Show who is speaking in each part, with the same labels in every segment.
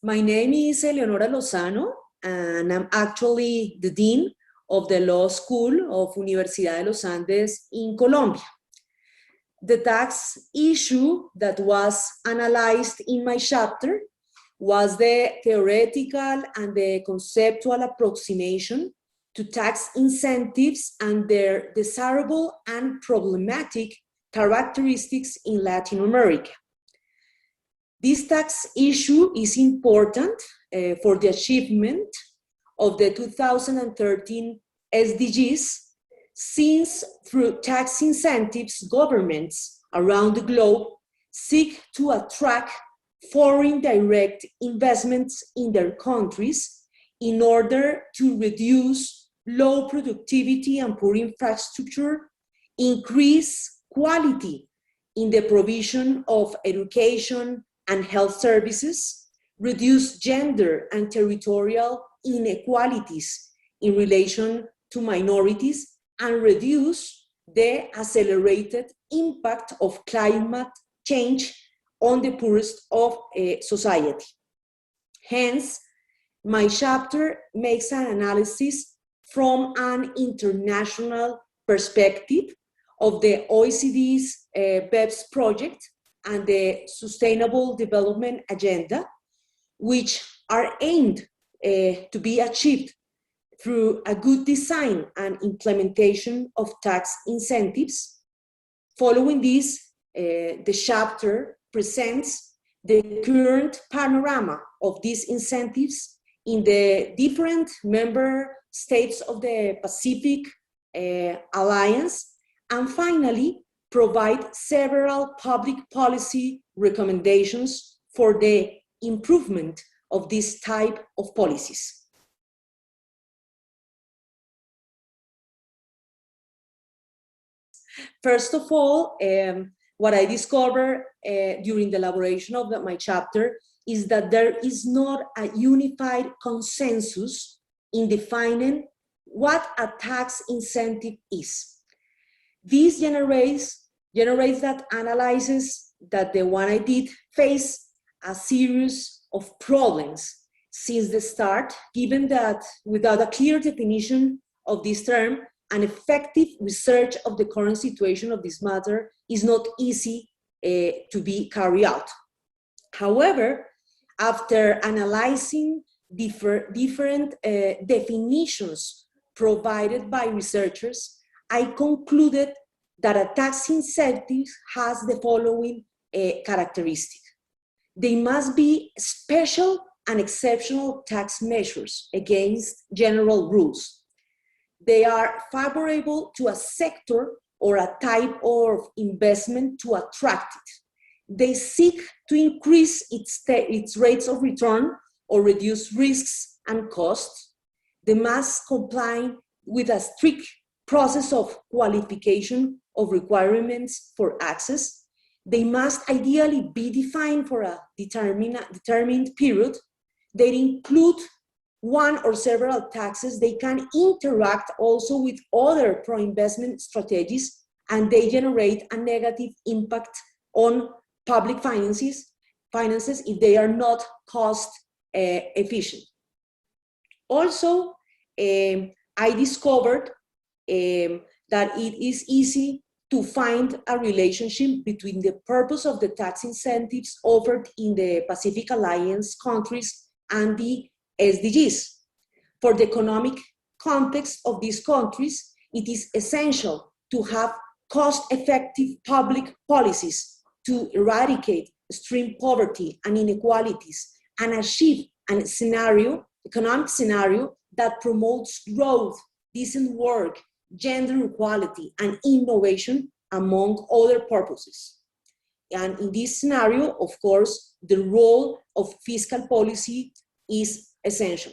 Speaker 1: My name is Eleonora Lozano, and I'm actually the Dean of the Law School of Universidad de los Andes in Colombia. The tax issue that was analyzed in my chapter was the theoretical and the conceptual approximation to tax incentives and their desirable and problematic characteristics in Latin America. This tax issue is important for the achievement of the 2013 SDGs, since through tax incentives, governments around the globe seek to attract foreign direct investments in their countries in order to reduce low productivity and poor infrastructure, increase quality in the provision of education and health services, reduce gender and territorial inequalities in relation to minorities, and reduce the accelerated impact of climate change on the poorest of society. Hence, my chapter makes an analysis from an international perspective of the OECD's BEPS project and the Sustainable Development Agenda, which are aimed to be achieved through a good design and implementation of tax incentives. Following this, the chapter presents the current panorama of these incentives in the different member states of the Pacific Alliance, and finally, provide several public policy recommendations for the improvement of this type of policies. First of all, what I discovered during the elaboration of my chapter is that there is not a unified consensus in defining what a tax incentive is. This generates that analysis that the one I did face a series of problems since the start, given that without a clear definition of this term, an effective research of the current situation of this matter is not easy to be carried out. However, after analyzing different definitions provided by researchers, I concluded that a tax incentive has the following characteristic. They must be special and exceptional tax measures against general rules. They are favorable to a sector or a type of investment to attract it. They seek to increase its rates of return or reduce risks and costs. They must comply with a strict process of qualification of requirements for access. They must ideally be defined for a determined period. They include one or several taxes. They can interact also with other pro-investment strategies, and they generate a negative impact on public finances if they are not cost efficient. Also, I discovered that it is easy to find a relationship between the purpose of the tax incentives offered in the Pacific Alliance countries and the SDGs. For the economic context of these countries, it is essential to have cost-effective public policies to eradicate extreme poverty and inequalities and achieve an economic scenario that promotes growth, decent work, gender equality, and innovation, among other purposes. And in this scenario, of course, the role of fiscal policy is essential.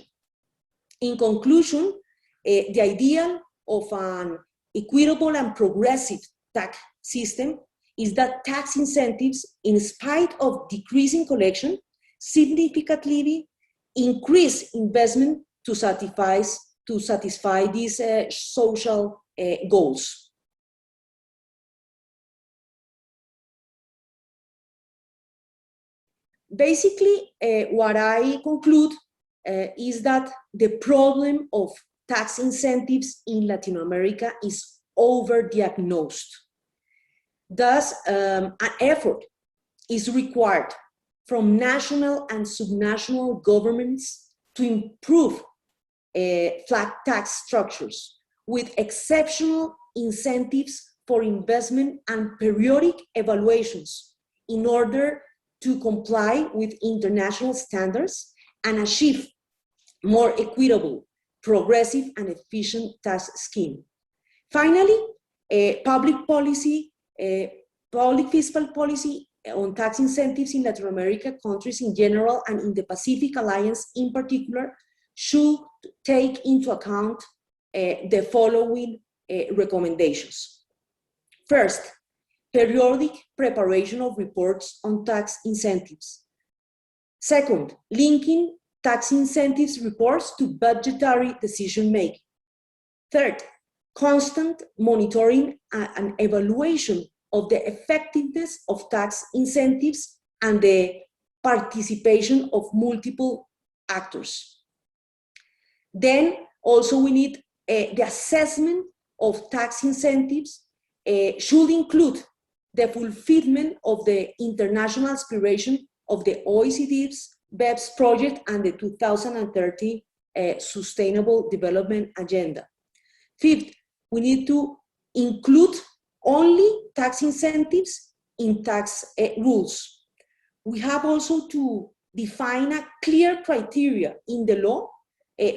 Speaker 1: In conclusion, the ideal of an equitable and progressive tax system is that tax incentives, in spite of decreasing collection, significantly increase investment to satisfy these social goals. Basically, what I conclude is that the problem of tax incentives in Latin America is overdiagnosed. Thus, an effort is required from national and subnational governments to improve flat tax structures with exceptional incentives for investment and periodic evaluations in order to comply with international standards and achieve more equitable, progressive, and efficient tax scheme. Finally, public fiscal policy on tax incentives in Latin America countries in general and in the Pacific Alliance in particular should take into account the following recommendations. First, periodic preparation of reports on tax incentives. Second, linking tax incentives reports to budgetary decision making. Third, constant monitoring and evaluation of the effectiveness of tax incentives and the participation of multiple actors. Then also we need the assessment of tax incentives should include the fulfillment of the international aspiration of the OECD's BEPS project and the 2030 Sustainable Development Agenda. Fifth, we need to include only tax incentives in tax rules. We have also to define a clear criteria in the law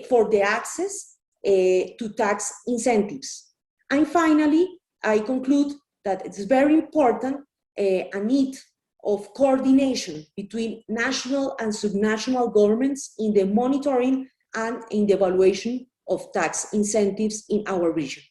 Speaker 1: for the access to tax incentives. And finally, I conclude that it's very important a need of coordination between national and subnational governments in the monitoring and in the evaluation of tax incentives in our region.